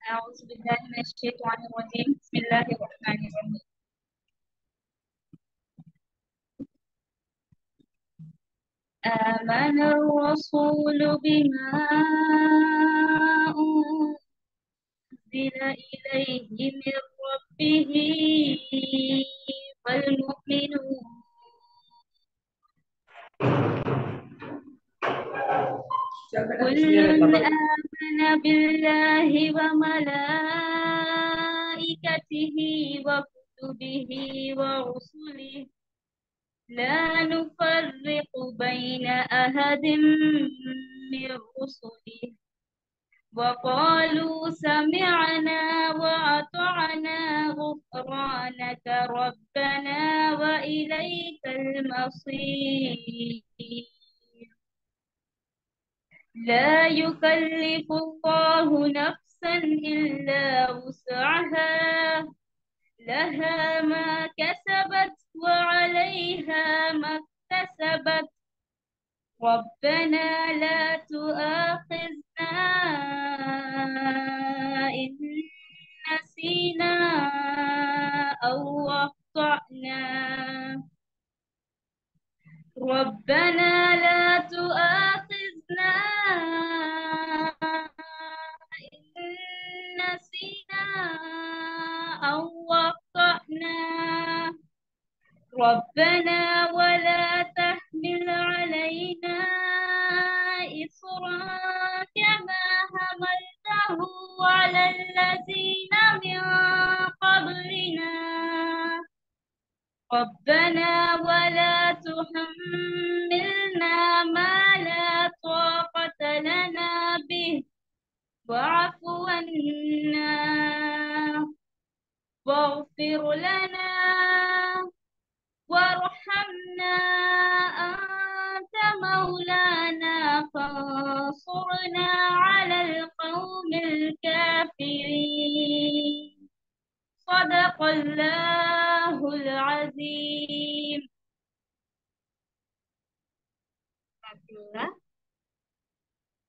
أعوذ بالله من الشيطان الرجيم بسم الله الرحمن الرحيم آمن الرسول بما أنزل إليه من ربه والمؤمنون كل آمن بالله وملائكته وكتبه ورسله لا نفرق بين أحد من رسله وقالوا سمعنا وأطعنا غفرانك ربنا وإليك المصير لا يكلف الله نفسا إلا وسعها لها ما كسبت وعليها ما اكتسبت ربنا لا تؤاخذنا إن نسينا أو أخطأنا ربنا لا تؤاخذنا إن نسينا أو أخطأنا ربنا ولا تحمل علينا إصرا كما حملته على الذين من قبلنا ربنا ولا تحملنا ما لا طاقة لنا به واعف عنا واغفر لنا وارحمنا أنت مولانا فانصرنا على القوم الكافرين صدق الله العظيم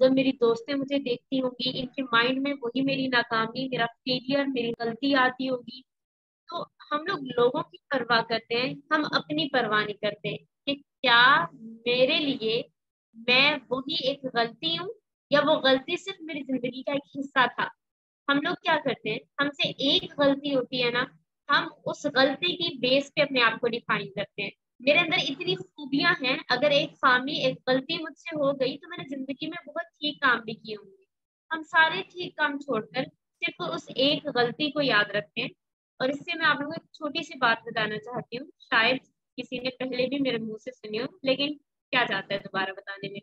جب میری دوستیں مجھے دیکھتی ہوں گی ان کے مائنڈ میں وہی میری ناکامی، میرا فیلئر، میری غلطی آتی ہوگی. تو ہم لوگ لوگوں کی پرواہ کرتے ہیں، ہم اپنی پرواہ نہیں کرتے کہ کیا میرے لیے میں وہی ایک غلطی ہوں یا وہ غلطی صرف میری زندگی کا ایک حصہ تھا. ہم لوگ کیا کرتے ہیں، ہم سے ایک غلطی ہوتی ہے نا، ہم اس غلطی کی بیس پہ اپنے آپ کو ڈیفائن کرتے ہیں. میرے اندر اتنی خوبیاں ہیں، اگر ایک خامی، ایک غلطی مجھ سے ہو گئی تو میں نے زندگی میں بہت ٹھیک کام بھی کیے ہوں گے. ہم سارے ٹھیک کام چھوڑ کر صرف اس ایک غلطی کو یاد رکھتے ہیں. اور اس سے میں آپ لوگوں کو ایک چھوٹی سی بات بتانا چاہتی ہوں، شاید کسی نے پہلے بھی میرے منہ سے سنی ہو، لیکن کیا جاتا ہے دوبارہ بتانے میں.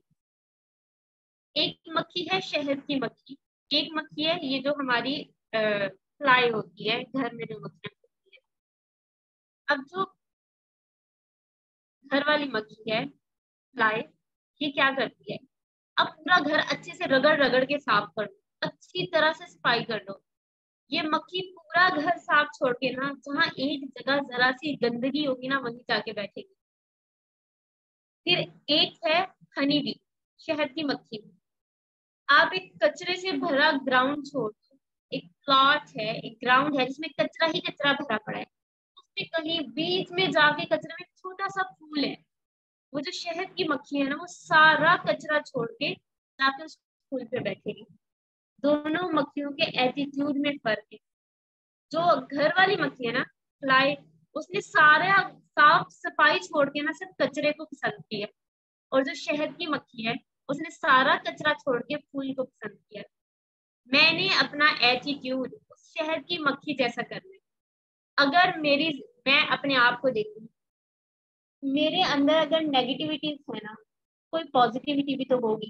ایک مکھی ہے شہد کی مکھی، ایک مکھی ہے یہ جو ہماری فلائی ہوتی ہے گھر میں جو مکھیاں ہوتی ہے. اب جو گھر والی مکھی ہے فلائی، یہ کیا کرتی ہے، اب پورا گھر اچھے سے رگڑ رگڑ کے صاف کر دو، اچھی طرح سے صفائی کر دو. یہ مکھی پورا گھر صاف چھوڑ کے نا جہاں ایک جگہ ذرا سی گندگی ہوگی نا وہیں جا کے بیٹھے گی. پھر ایک ہے ہنی بی، شہد کی مکھی. آپ ایک کچرے سے بھرا گراؤنڈ چھوڑ دو، ایک پلاٹ ہے، ایک گراؤنڈ ہے جس میں کچرا ہی کچرا بھرا پڑا ہے، اس میں کہیں بیچ میں جا کے کچرے میں چھوٹا سا پھول ہے. وہ جو شہد کی مکھی ہے نا وہ سارا کچرا چھوڑ کے جا کے اس پھول پہ بیٹھے گی. دونوں مکھیوں کے ایٹیٹیوڈ میں فرق ہے. جو گھر والی مکھی ہے نا فلائی، اس نے سارے صاف صفائی چھوڑ کے نا صرف کچرے کو پسند کیا. اور جو شہد کی مکھی ہے اس نے سارا کچرا چھوڑ کے پھول کو پسند کیا. میں نے اپنا ایٹیٹیوڈ اس شہد کی مکھی جیسا کرنا ہے. اگر میں اپنے آپ کو دیکھوں، میرے اندر اگر نیگیٹیوٹیز ہے نا، کوئی پازیٹیوٹی بھی تو ہوگی.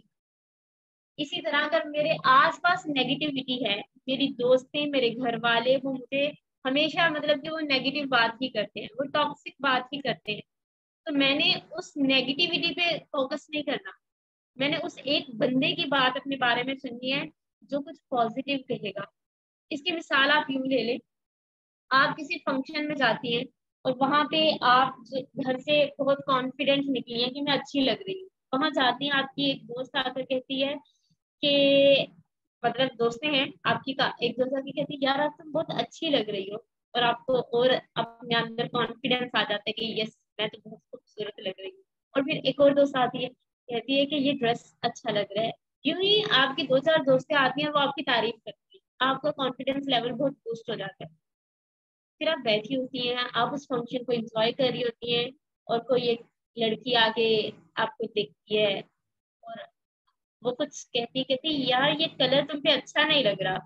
اسی طرح اگر میرے آس پاس نیگیٹیوٹی ہے، میری دوستیں، میرے گھر والے، وہ مجھے ہمیشہ مطلب کہ وہ نیگیٹو بات ہی کرتے ہیں، وہ ٹاکسک بات ہی کرتے ہیں، تو میں نے اس نیگیٹیوٹی پہ فوکس نہیں کرنا. میں نے اس ایک بندے کی بات اپنے بارے میں سننی ہے جو کچھ پازیٹیو کہے گا. اس کی مثال آپ یوں لے لیں، آپ کسی فنکشن میں جاتی ہیں اور وہاں پہ آپ گھر سے بہت کانفیڈنٹ نکلی ہیں کہ میں اچھی لگ رہی ہوں. وہاں جاتی ہیں، آپ کی ایک دوست آ کر کہتی ہے کہ مطلب دوستیں ہیں آپ کی، ایک دوست آ کے کہتی ہے یار آپ تم بہت اچھی لگ رہی ہو، اور آپ کو اور اپنے اندر کانفیڈینس آ جاتا ہے کہ یس میں تو بہت خوبصورت لگ رہی ہوں. اور پھر ایک اور دوست آتی ہے کہتی ہے کہ یہ ڈریس اچھا لگ رہا ہے. یوں ہی آپ کی 2-4 دوستیں آتی ہیں، وہ آپ کی تعریف کرتی ہیں، آپ کا کانفیڈینس لیول بہت بوسٹ ہو جاتا ہے. پھر آپ بیٹھی ہوتی ہیں، آپ اس فنکشن کو انجوائے کر رہی ہوتی ہیں، اور کوئی ایک لڑکی آگے آپ کو دیکھتی ہے اور وہ کچھ کہتی یار یہ کلر تم پہ اچھا نہیں لگ رہا.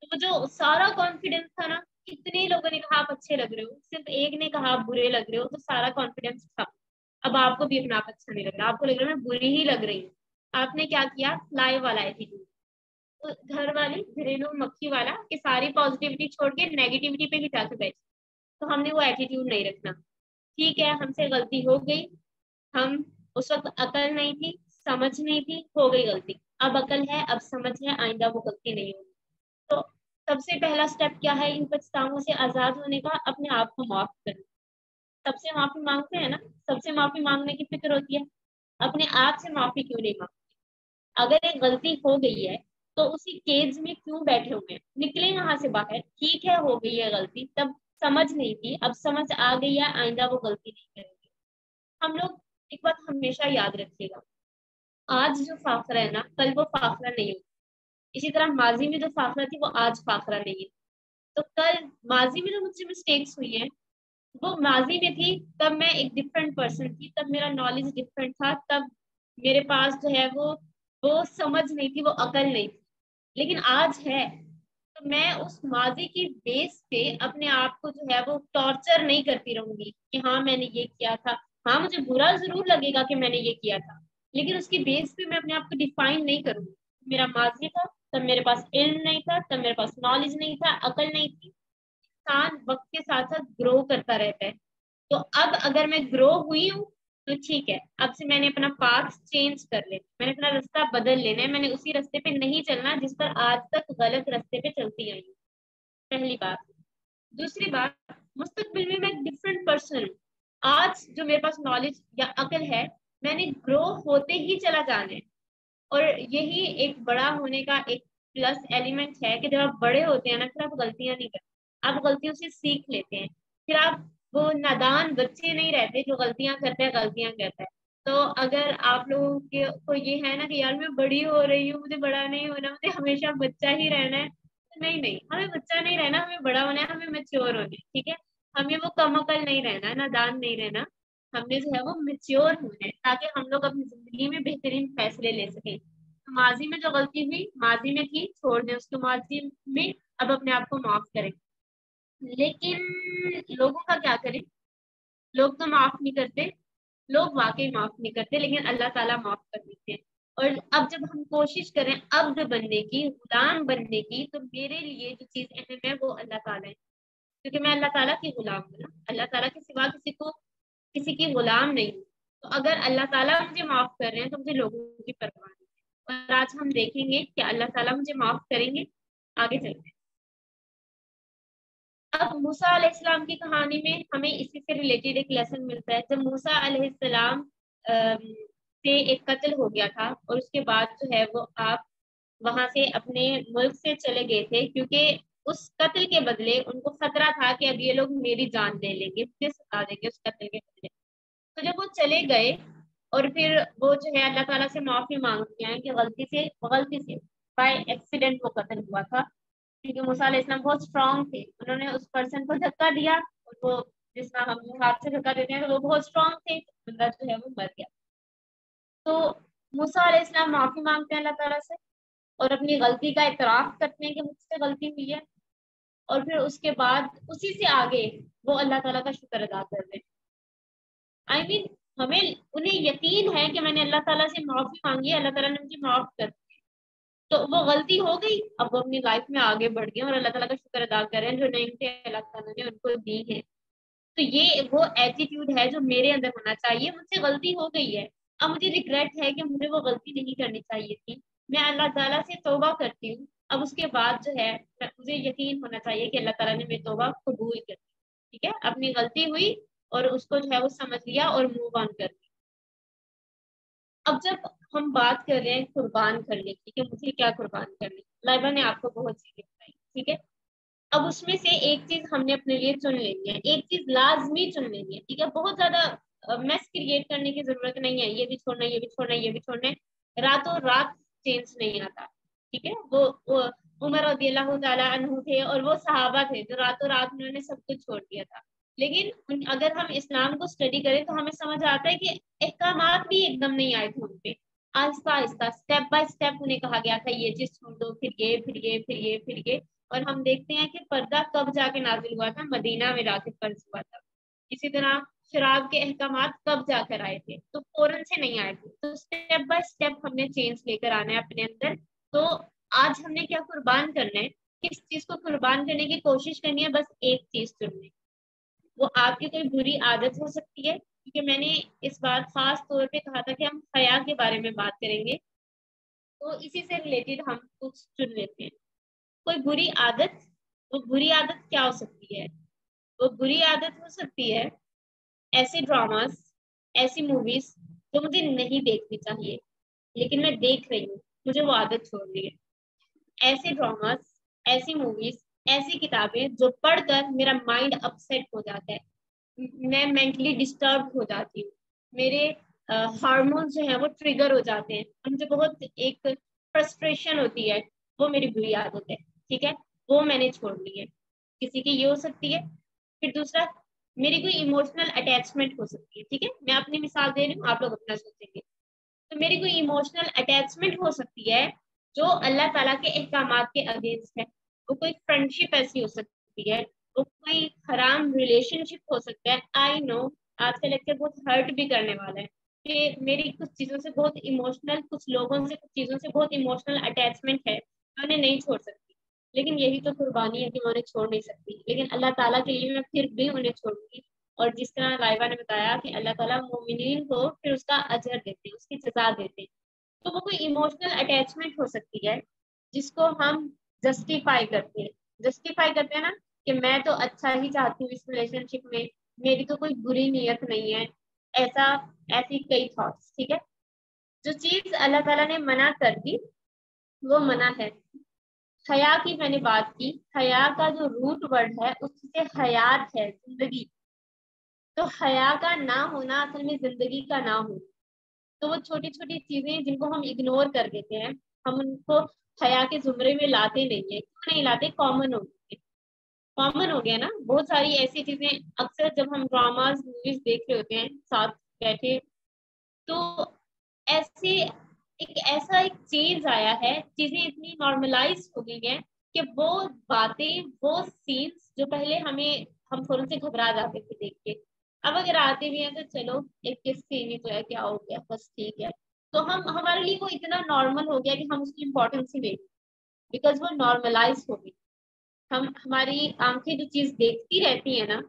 تو جو سارا کانفیڈینس تھا نا، کتنے لوگوں نے کہا آپ اچھے لگ رہے ہو، صرف ایک نے کہا آپ برے لگ رہے ہو، تو سارا کانفیڈینس تھا. اب آپ کو بھی اپنا آپ اچھا نہیں لگ رہا، آپ کو لگ رہا ہے میں بری ہی لگ رہی ہوں. آپ نے کیا کیا، فلائی والا ایٹیٹیوڈ، گھر والی گھریلو مکھی والا کہ ساری پازیٹیوٹی چھوڑ کے نیگیٹیوٹی پہ ہی جا کے بیٹھے. تو ہم نے وہ ایٹیٹیوڈ نہیں رکھنا. ٹھیک ہے ہم سے غلطی ہو گئی، ہم اس وقت عقل نہیں تھی، سمجھ نہیں تھی، ہو گئی غلطی. اب عقل ہے، اب سمجھ ہے، آئندہ وہ غلطی نہیں ہوگی. تو سب سے پہلا سٹیپ کیا ہے ان پچھتاووں سے آزاد ہونے کا، اپنے آپ کو معاف کرنا. سب سے معافی مانگتے ہیں نا، سب سے معافی مانگنے کی فکر ہوتی ہے، اپنے آپ سے معافی کیوں نہیں مانگتے. اگر ایک غلطی ہو گئی ہے تو اسی کیج میں کیوں بیٹھے ہوئے ہیں، نکلے یہاں سے باہر. ٹھیک ہے ہو گئی ہے غلطی، تب سمجھ نہیں تھی، اب سمجھ آ گئی ہے، آئندہ وہ غلطی نہیں کریں گے. ہم لوگ ایک بات ہمیشہ یاد رکھیے گا، آج جو فاخرہ ہے نا کل وہ فاخرہ نہیں ہوگا. اسی طرح ماضی میں جو فاخرہ تھی وہ آج فاخرہ نہیں ہے. تو کل ماضی میں جو مجھ سے مسٹیکس ہوئی ہیں وہ ماضی میں تھی، تب میں ایک ڈفرینٹ پرسن تھی، تب میرا نالج ڈفرینٹ تھا، تب میرے پاس جو ہے وہ سمجھ نہیں تھی، وہ عقل نہیں تھی. لیکن آج ہے، تو میں اس ماضی کی بیس پہ اپنے آپ کو جو ہے وہ ٹارچر نہیں کرتی رہوں گی کہ ہاں میں نے یہ کیا تھا. ہاں مجھے برا ضرور لگے گا کہ میں نے یہ کیا تھا، لیکن اس کی بیس پہ میں اپنے آپ کو ڈیفائن نہیں کروں گی. میرا ماضی تھا، تب میرے پاس علم نہیں تھا، تب میرے پاس نالج نہیں تھا، عقل نہیں تھی. انسان وقت کے ساتھ ساتھ گرو کرتا رہتا ہے. تو اب اگر میں گرو ہوئی ہوں تو ٹھیک ہے، اب سے میں نے اپنا پاتھ چینج کر لینا، میں نے اپنا رستہ بدل لینا ہے. میں نے اسی رستے پہ نہیں چلنا جس پر آج تک غلط رستے پہ چلتی آئی ہوں. پہلی بات. دوسری بات، مستقبل میں ایک ڈفرینٹ پرسن ہوں. آج جو میرے پاس نالج یا عقل ہے، میں نے گرو ہوتے ہی چلا جانا ہے. اور یہی ایک بڑا ہونے کا ایک پلس ایلیمنٹ ہے کہ جب آپ بڑے ہوتے ہیں نا پھر آپ غلطیاں نہیں کرتے، آپ غلطیوں سے سیکھ لیتے ہیں، پھر آپ وہ نادان بچے نہیں رہتے جو غلطیاں کرتے ہیں غلطیاں کرتا ہے۔ تو اگر آپ لوگوں کے کو یہ ہے نا کہ یار میں بڑی ہو رہی ہوں، مجھے بڑا نہیں ہونا، مجھے ہمیشہ بچہ ہی رہنا ہے، نہیں نہیں، ہمیں بچہ نہیں رہنا، ہمیں بڑا ہونا ہے، ہمیں میچور ہونا ہے، ٹھیک ہے؟ ہمیں وہ کم عقل نہیں رہنا، نادان نہیں رہنا، ہم نے جو ہے وہ میچور ہونا ہے تاکہ ہم لوگ اپنی زندگی میں بہترین فیصلے لے سکیں۔ ماضی میں جو غلطی ہوئی ماضی میں تھی، چھوڑ دیں اس کو ماضی میں، اب اپنے آپ کو معاف کریں۔ لیکن لوگوں کا کیا کریں؟ لوگ تو معاف نہیں کرتے، لوگ واقعی معاف نہیں کرتے، لیکن اللہ تعالیٰ معاف کر دیتے ہیں۔ اور اب جب ہم کوشش کریں عبد بننے کی، غلام بننے کی، تو میرے لیے جو چیز اہم ہے وہ اللہ تعالیٰ ہے، کیونکہ میں اللہ تعالیٰ کی غلام ہوں نا، اللہ تعالیٰ کے سوا کسی کی غلام نہیں ہوں۔ تو اگر اللہ تعالیٰ مجھے معاف کر رہے ہیں تو مجھے لوگوں کی پرواہ نہیں ہے۔ اور آج ہم دیکھیں گے کہ اللہ تعالیٰ مجھے معاف کریں گے، آگے چلتے ہیں۔ اب موسیٰ علیہ السلام کی کہانی میں ہمیں اسی سے ریلیٹڈ ایک لیسن ملتا ہے۔ جب موسیٰ علیہ السلام سے ایک قتل ہو گیا تھا اور اس کے بعد جو ہے وہ آپ وہاں سے اپنے ملک سے چلے گئے تھے، کیونکہ اس قتل کے بدلے ان کو خطرہ تھا کہ اب یہ لوگ میری جان لے لیں گے، مجھے ستا دیں گے اس قتل کے بدلے۔ تو جب وہ چلے گئے اور پھر وہ جو ہے اللہ تعالیٰ سے معافی مانگتے ہیں کہ غلطی سے بائی ایکسیڈنٹ وہ قتل ہوا تھا، کیونکہ موسیٰ علیہ السلام بہت اسٹرانگ تھے، انہوں نے اس پرسن کو دھکا دیا، اور وہ جس طرح ہم ہاتھ سے دھکا دیتے ہیں تو وہ بہت اسٹرانگ تھے، بندہ جو ہے وہ مر گیا۔ تو موسیٰ علیہ السلام معافی مانگتے ہیں اللہ تعالیٰ سے اور اپنی غلطی کا اعتراف کرتے ہیں کہ مجھ سے غلطی ہوئی ہے، اور پھر اس کے بعد اسی سے آگے وہ اللہ تعالیٰ کا شکر ادا کر رہے ہیں۔ آئی مین ہمیں انہیں یقین ہے کہ میں نے اللہ تعالیٰ سے معافی مانگی ہے، اللہ تعالیٰ نے مجھے معاف کر دیا، تو وہ غلطی ہو گئی، اب وہ اپنی لائف میں آگے بڑھ گئے اور اللہ تعالیٰ کا شکر ادا کر رہے ہیں جو نعمتیں اللہ تعالیٰ نے ان کو دی ہیں۔ تو یہ وہ ایٹیٹیوڈ ہے جو میرے اندر ہونا چاہیے۔ مجھ سے غلطی ہو گئی ہے، اب مجھے ریگریٹ ہے کہ مجھے وہ غلطی نہیں کرنی چاہیے تھی، میں اللہ تعالیٰ سے توبہ کرتی ہوں، اب اس کے بعد جو ہے مجھے یقین ہونا چاہیے کہ اللہ تعالیٰ نے میری توبہ قبول کر دی، ٹھیک ہے؟ اپنی غلطی ہوئی اور اس کو جو ہے وہ سمجھ لیا اور موو آن کر دیا۔ اب جب ہم بات کر رہے ہیں قربان کرنے کی کہ مجھے کیا قربان کرنی، لائبہ نے آپ کو بہت چیزیں بتائی، ٹھیک ہے؟ اب اس میں سے ایک چیز ہم نے اپنے لیے چن لینی ہے، ایک چیز لازمی چن لینی ہے، ٹھیک ہے؟ بہت زیادہ میس کریٹ کرنے کی ضرورت نہیں ہے، یہ بھی چھوڑنا ہے، یہ بھی چھوڑنا ہے، یہ بھی چھوڑنا ہے، راتوں رات چینج نہیں آتا، ٹھیک ہے؟ وہ عمر رضی اللہ تعالیٰ عنہ تھے اور وہ صحابہ تھے جو راتوں رات انہوں نے سب کچھ چھوڑ دیا تھا، لیکن اگر ہم اسلام کو اسٹڈی کریں تو ہمیں سمجھ آتا ہے کہ احکامات بھی ایک دم نہیں آئے تھے ان پہ، آہستہ آہستہ اسٹیپ بائی اسٹیپ انہیں کہا گیا تھا یہ چیز چھوڑ دو، پھر یہ پھر یہ پھر یہ پھر یہ، اور ہم دیکھتے ہیں کہ پردہ کب جا کے نازل ہوا تھا، مدینہ میں جا کے فرض ہوا تھا۔ اسی طرح شراب کے احکامات کب جا کر آئے تھے، تو فوراً سے نہیں آئے تھے، تو اسٹیپ بائی اسٹیپ ہم نے چینج لے کر آنا ہے اپنے اندر۔ تو آج ہم نے کیا قربان کرنا ہے، کس چیز کو قربان کرنے کی کوشش کرنی ہے، بس ایک چیز چننی، وہ آپ کی کوئی بری عادت ہو سکتی ہے، کیونکہ میں نے اس بار خاص طور پہ کہا تھا کہ ہم حیا کے بارے میں بات کریں گے، تو اسی سے ریلیٹڈ ہم کچھ چن لیتے ہیں۔ کوئی بری عادت، وہ بری عادت کیا ہو سکتی ہے؟ وہ بری عادت ہو سکتی ہے ایسے ڈراماز، ایسی موویز جو مجھے نہیں دیکھنی چاہیے لیکن میں دیکھ رہی ہوں، مجھے وہ عادت چھوڑنی ہے۔ ایسے ڈراماز، ایسی موویز، ایسی کتابیں جو پڑھ کر میرا مائنڈ اپسیٹ ہو جاتا ہے، میں مینٹلی ڈسٹرب ہو جاتی ہوں، میرے ہارمونس جو ہیں وہ ٹریگر ہو جاتے ہیں، مجھے بہت ایک فرسٹریشن ہوتی ہے، وہ میری بری عادت ہے، ٹھیک ہے؟ وہ میں نے چھوڑ لی ہے۔ کسی کی یہ ہو سکتی ہے۔ پھر دوسرا، میری کوئی ایموشنل اٹیچمنٹ ہو سکتی ہے، ٹھیک ہے؟ میں اپنی مثال دے رہی ہوں، آپ لوگ اپنا سوچیں گے۔ تو میری کوئی ایموشنل اٹیچمنٹ ہو سکتی ہے جو اللہ تعالیٰ کے احکامات کے اگینسٹ ہے، وہ کوئی فرینڈ شپ ایسی ہو سکتی ہے، وہ کوئی حرام ریلیشن شپ ہو سکتا ہے۔ آئی نو آج کا لیکچر بہت ہرٹ بھی کرنے والا ہے کہ میری کچھ چیزوں سے بہت ایموشنل، کچھ لوگوں سے، کچھ چیزوں سے بہت ایموشنل اٹیچمنٹ ہے، میں انہیں نہیں چھوڑ سکتی، لیکن یہی تو قربانی ہے کہ میں انہیں چھوڑ نہیں سکتی، لیکن اللہ تعالیٰ کے لیے میں پھر بھی انہیں چھوڑوں گی۔ اور جس طرح لائبہ نے بتایا کہ اللہ تعالیٰ مومنین کو پھر اس کا اجر دیتے ہیں، اس کی سزا دیتے ہیں، تو وہ کوئی ایموشنل اٹیچمنٹ ہو سکتی ہے جس کو ہم جسٹیفائی کرتے ہیں نا، کہ میں تو اچھا ہی چاہتی ہوں اس ریلیشن شپ میں، میری تو کوئی بری نیت نہیں ہے، ایسی کئی تھاٹس، ٹھیک ہے؟ جو چیز اللہ تعالیٰ نے منع کر دی وہ منع ہے. حیا کی میں نے بات کی, حیا کا جو روٹ ورڈ ہے اس سے حیات ہے, زندگی. تو حیا کا نہ ہونا اصل میں زندگی کا نہ ہونا. تو وہ چھوٹی چھوٹی چیزیں جن کو ہم اگنور کر دیتے ہیں, ہم ان کو حیا کے زمرے میں لاتے نہیں ہیں. کیوں نہیں لاتے؟ کامن ہو گئے, کامن ہو گیا نا. بہت ساری ایسی چیزیں اکثر جب ہم ڈراماز موویز دیکھ رہے ہوتے ہیں ساتھ بیٹھے, تو ایسے ایسا ایک چیز آیا ہے, چیزیں اتنی نارملائز ہو گئی ہیں کہ وہ باتیں, وہ سینس جو پہلے ہم تھوڑے سے گھبرا جاتے تھے دیکھ کے, اب اگر آتے بھی ہیں تو چلو ایک کس سین تو ہے, کیا ہو گیا, بس ٹھیک ہے. تو ہمارے لیے وہ اتنا نارمل ہو گیا کہ ہم اس کی امپورٹینس ہی نہیں, بیکاز وہ نارملائز ہو گئی. ہماری آنکھیں جو چیز دیکھتی رہتی ہیں نا,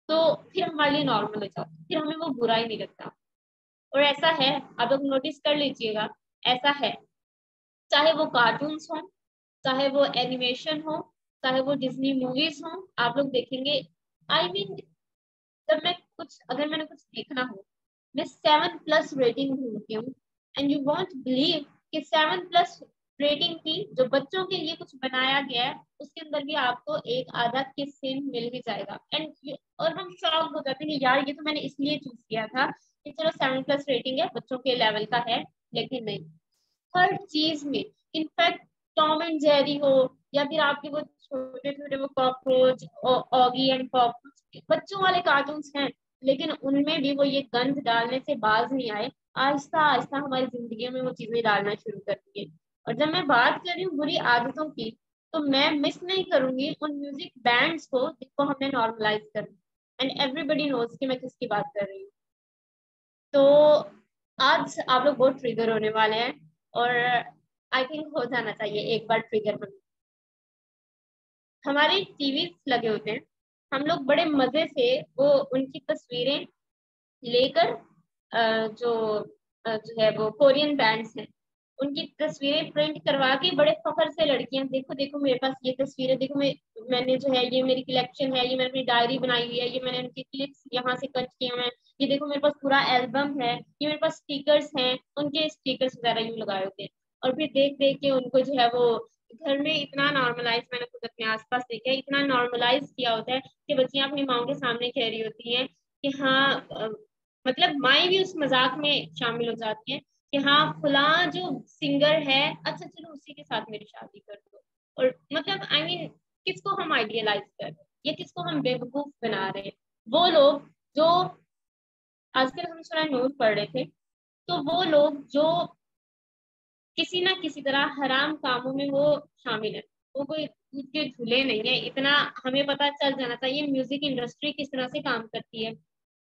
تو پھر ہمارے لیے نارمل ہو جاتا, پھر ہمیں وہ برا ہی نہیں لگتا. اور ایسا ہے, آپ لوگ نوٹس کر لیجئے گا, ایسا ہے چاہے وہ کارٹونس ہوں, چاہے وہ اینیمیشن ہو, چاہے وہ ڈزنی موویز ہوں, آپ لوگ دیکھیں گے. آئی مین جب اگر میں نے کچھ دیکھنا ہو, میں 7+ ریٹنگ ڈھونڈتی ہوں. اینڈ یو وانٹ بلیو کہ 7+ ریٹنگ کی جو بچوں کے لیے کچھ بنایا گیا ہے, اس کے اندر بھی آپ کو ایک آدھا کس سین مل بھی جائے گا. اور ہم شاک ہو جاتے ہیں کہ یار یہ تو میں نے اس لیے چوز کیا تھا کہ چلو 7+ ریٹنگ ہے, بچوں کے لیول کا ہے. لیکن نہیں, ہر چیز میں, انفیکٹ ٹام اینڈ جیری ہو, یا پھر آپ کے وہ چھوٹے چھوٹے وہ کاکروچ, اوگی اینڈ پاپ, بچوں والے کارٹونس ہیں, لیکن ان میں بھی وہ یہ گند ڈالنے سے باز نہیں آئے. آہستہ آہستہ ہماری زندگیوں میں وہ چیزیں ڈالنا شروع کر دیے. اور جب میں بات کر رہی ہوں بری عادتوں کی, تو میں مس نہیں کروں گی ان میوزک بینڈس کو جن کو ہم نے نارملائز کر دیا. اینڈ ایوری بڈی نوز کہ میں کس کی بات کر رہی ہوں. تو آج آپ لوگ بہت ٹریگر ہونے والے ہیں, اور آئی تھنک ہو جانا چاہیے ایک بار ٹریگر ہونے. ہمارے ٹی ویز لگے ہوتے ہیں, ہم لوگ بڑے مزے سے وہ ان کی تصویریں لے کر جو ہے وہ کورین بینڈس ہیں, ان کی تصویریں پرنٹ کروا کے بڑے فخر سے لڑکیاں, دیکھو دیکھو میرے پاس یہ تصویر ہے, دیکھو میں نے جو ہے یہ میری کلیکشن ہے, یہ میں نے اپنی ڈائری بنائی ہوئی ہے, یہ میں نے ان کی کلپس یہاں سے کٹ کیے ہوئے ہیں, یہ دیکھو میرے پاس پورا البم ہے, یہ میرے پاس اسٹیکرس ہیں, ان کے اسٹیکرس وغیرہ یوں لگائے ہوتے ہیں. اور پھر دیکھ دیکھ کے ان کو جو ہے وہ گھر میں اتنا نارملائز, میں نے خود اپنے آس پاس دیکھا ہے, اتنا نارملائز کیا ہوتا ہے کہ بچیاں اپنی ماؤں کے سامنے کہہ رہی ہوتی ہیں کہ ہاں, مطلب مائیں بھی اس مذاق میں شامل ہو جاتی ہیں کہ ہاں فلاں جو سنگر ہے, اچھا چلو اسی کے ساتھ میری شادی کر دو. اور مطلب آئی مین کس کو ہم آئیڈیلائز کر رہے ہیں, یا کس کو ہم بیوقوف بنا رہے ہیں؟ وہ لوگ جو آج کل ہم سورہ نور پڑھ رہے تھے, تو وہ لوگ جو کسی نہ کسی طرح حرام کاموں میں وہ شامل ہیں, وہ کوئی دودھ کے جھولے نہیں ہیں. اتنا ہمیں پتہ چل جانا چاہیے میوزک انڈسٹری کس طرح سے کام کرتی ہے,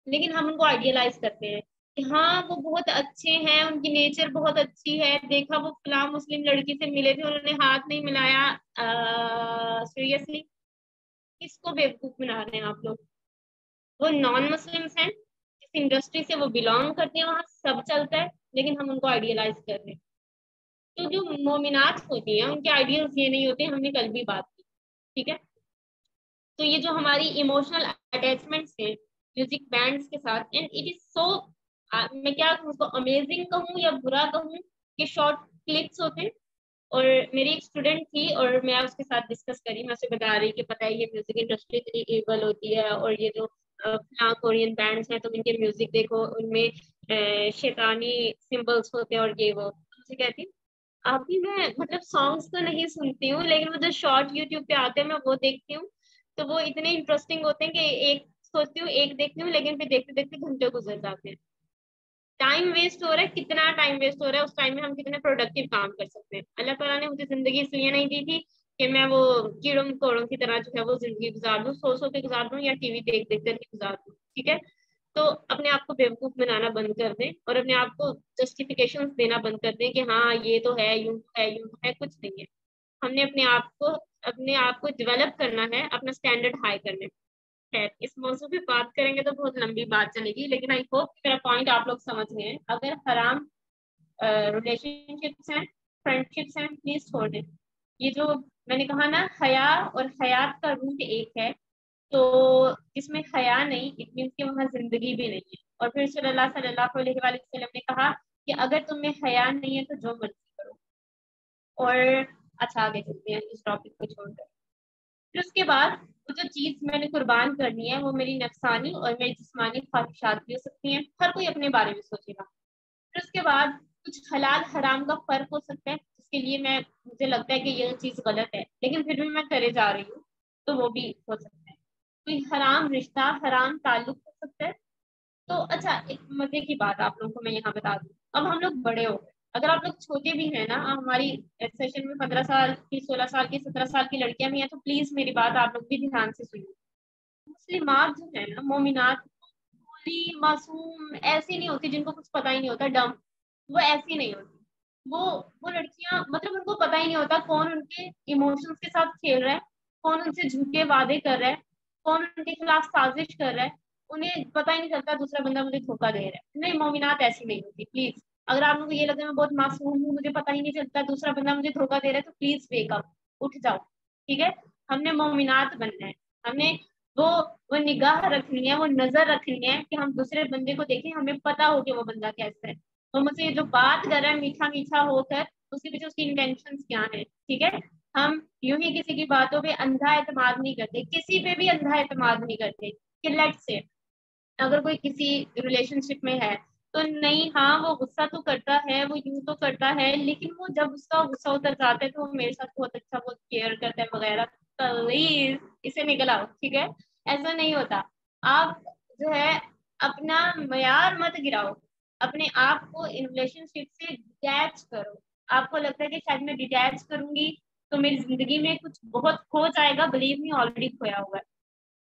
لیکن ہم ان کو آئیڈیلائز کرتے ہیں کہ ہاں وہ بہت اچھے ہیں, ان کی نیچر بہت اچھی ہے, دیکھا وہ فلاں مسلم لڑکی سے ملے تھے, انہوں نے ہاتھ نہیں ملایا. سیریسلی کس کو بیوقوف بنا رہے ہیں آپ لوگ؟ وہ نان مسلمس ہیں, جس انڈسٹری سے وہ بلونگ کرتے ہیں وہاں سب چلتا ہے, لیکن ہم ان کو آئیڈیلائز کر رہے ہیں. تو جو مومنات ہوتی ہیں ان کے آئیڈیلز یہ نہیں ہوتے, ہم نے کل بھی بات کی, ٹھیک ہے. تو یہ جو ہماری ایموشنل اٹیچمنٹس ہیں میوزک بینڈس کے ساتھ, اینڈ اٹ از سو, میں کیا اس کو امیزنگ کہوں یا برا کہوں, کہ شارٹ کلپس ہوتے ہیں. اور میری ایک اسٹوڈنٹ تھی اور میں اس کے ساتھ ڈسکس کری, میں اسے بتا رہی کہ پتہ ہے یہ میوزک انڈسٹری اتنی ایبل ہوتی ہے, اور یہ جو کورین بینڈس ہیں تم ان کے میوزک دیکھو, ان میں شیطانی سمبلس ہوتے ہیں, اور یہ وہ مجھے کہتی آپ بھی, میں مطلب سانگس تو نہیں سنتی ہوں, لیکن وہ جو شارٹ یوٹیوب پہ آتے ہیں میں وہ دیکھتی ہوں, تو وہ اتنے انٹرسٹنگ ہوتے ہیں کہ ایک سوچتی ہوں ایک دیکھتی ہوں, لیکن پھر دیکھتے دیکھتے گھنٹے گزر جاتے ہیں. ٹائم ویسٹ ہو رہا ہے, کتنا ٹائم ویسٹ ہو رہا ہے, اس ٹائم میں ہم کتنے پروڈکٹیو کام کر سکتے ہیں. اللہ تعالیٰ نے مجھے زندگی اس لیے نہیں دی تھی کہ میں وہ کیڑوں مکوڑوں کی طرح جو ہے وہ زندگی گزار دوں, سو کے گزار دوں, یا ٹی وی دیکھ دیکھ کر کے گزار دوں, ٹھیک ہے. تو اپنے آپ کو بیوقوف بنانا بند کر دیں, اور اپنے آپ کو جسٹیفیکیشن دینا بند کر دیں کہ ہاں یہ تو ہے, یوں ہے, یوں ہے, کچھ نہیں ہے. ہم نے اپنے آپ کو ڈیولپ کرنا ہے, اپنا اسٹینڈرڈ ہائی کرنا ہے. اس موضوع پہ بات کریں گے تو بہت لمبی بات چلے گی, لیکن آئی ہوپ میرا پوائنٹ آپ لوگ سمجھ گئے ہیں. اگر حرام ریلیشن شپس ہیں, فرینڈ شپس ہیں, پلیز چھوڑ دیں. یہ جو میں نے کہا نا, حیا اور حیات کا روٹ ایک ہے, تو اس میں حیا نہیں, اٹ مینس کہ وہاں زندگی بھی نہیں ہے. اور پھر صلی اللہ علیہ وسلم نے کہا کہ اگر تمہیں حیا نہیں ہے تو جو مرضی کرو. اور اچھا آگے چلتے ہیں اس ٹاپک کو چھوڑ کر. پھر اس کے بعد وہ جو چیز میں نے قربان کرنی ہے وہ میری نفسانی اور میری جسمانی خواہشات بھی ہو سکتی ہیں. ہر کوئی اپنے بارے میں سوچے گا. پھر اس کے بعد کچھ حلال حرام کا فرق ہو سکتا ہے جس کے لیے مجھے لگتا ہے کہ یہ چیز غلط ہے لیکن پھر بھی میں کرے جا رہی ہوں, تو وہ بھی ہو سکتا ہے. کوئی حرام رشتہ, حرام تعلق ہو سکتا ہے. تو اچھا ایک مزے کی بات آپ لوگوں کو میں یہاں بتا دوں. اب ہم لوگ بڑے ہو گئے, اگر آپ لوگ چھوٹے بھی ہیں نا, ہماری سیشن میں 15 سال کی, 16 سال کی, 17 سال کی لڑکیاں بھی ہیں, تو پلیز میری بات آپ لوگ بھی دھیان سے سنیے. مسلمات جو ہے نا, مومنات, بولی معصوم ایسی نہیں ہوتی جن کو کچھ پتا ہی نہیں ہوتا, ڈم, وہ ایسی نہیں ہوتی. وہ لڑکیاں مطلب ان کو پتا ہی نہیں ہوتا کون ان کے ایموشنز کے ساتھ کھیل رہا ہے, کون ان سے جھوٹے وعدے کر رہا ہے, کون ان کے خلاف سازش کر رہا ہے. انہیں پتا ہی نہیں چلتا دوسرا بندہ مجھے دھوکہ دے رہا ہے. نہیں, مومنات ایسی نہیں ہوتی. پلیز اگر آپ کو یہ لگتا ہے میں بہت معصوم ہوں, مجھے پتا ہی نہیں چلتا دوسرا بندہ مجھے دھوکہ دے رہا ہے, تو پلیز ویک اپ, اٹھ جاؤ. ٹھیک ہے, ہم نے مومنات بننا ہے. ہم نے وہ نگاہ رکھنی ہے, وہ نظر رکھنی ہے کہ ہم دوسرے بندے کو دیکھیں, ہمیں پتا ہو کہ وہ بندہ کیسا ہے. تو مجھ سے جو بات کر رہا ہے میٹھا میٹھا ہو کر, اس کے پیچھے اس کی انٹینشن کیا ہے. ٹھیک ہے, ہم یوں ہی کسی کی باتوں پہ اندھا اعتماد نہیں کرتے, کسی پہ بھی اندھا اعتماد نہیں کرتے. کہ لیٹ سے اگر کوئی کسی ریلیشن شپ میں ہے تو نہیں, ہاں وہ غصہ تو کرتا ہے, وہ یوں تو کرتا ہے, لیکن وہ جب اس کا غصہ اتر جاتا ہے تو وہ میرے ساتھ بہت اچھا, بہت کیئر کرتا ہے وغیرہ. پلیز اسے نکل آؤ. ٹھیک ہے, ایسا نہیں ہوتا. آپ جو ہے اپنا معیار مت گراؤ, اپنے آپ کو ان ریلیشن شپ سے ڈیٹیچ کرو. آپ کو لگتا ہے کہ شاید میں ڈیٹیچ کروں گی تو میری زندگی میں کچھ بہت کھو جائے گا. بلیو می, آلریڈی کھویا ہوا ہے.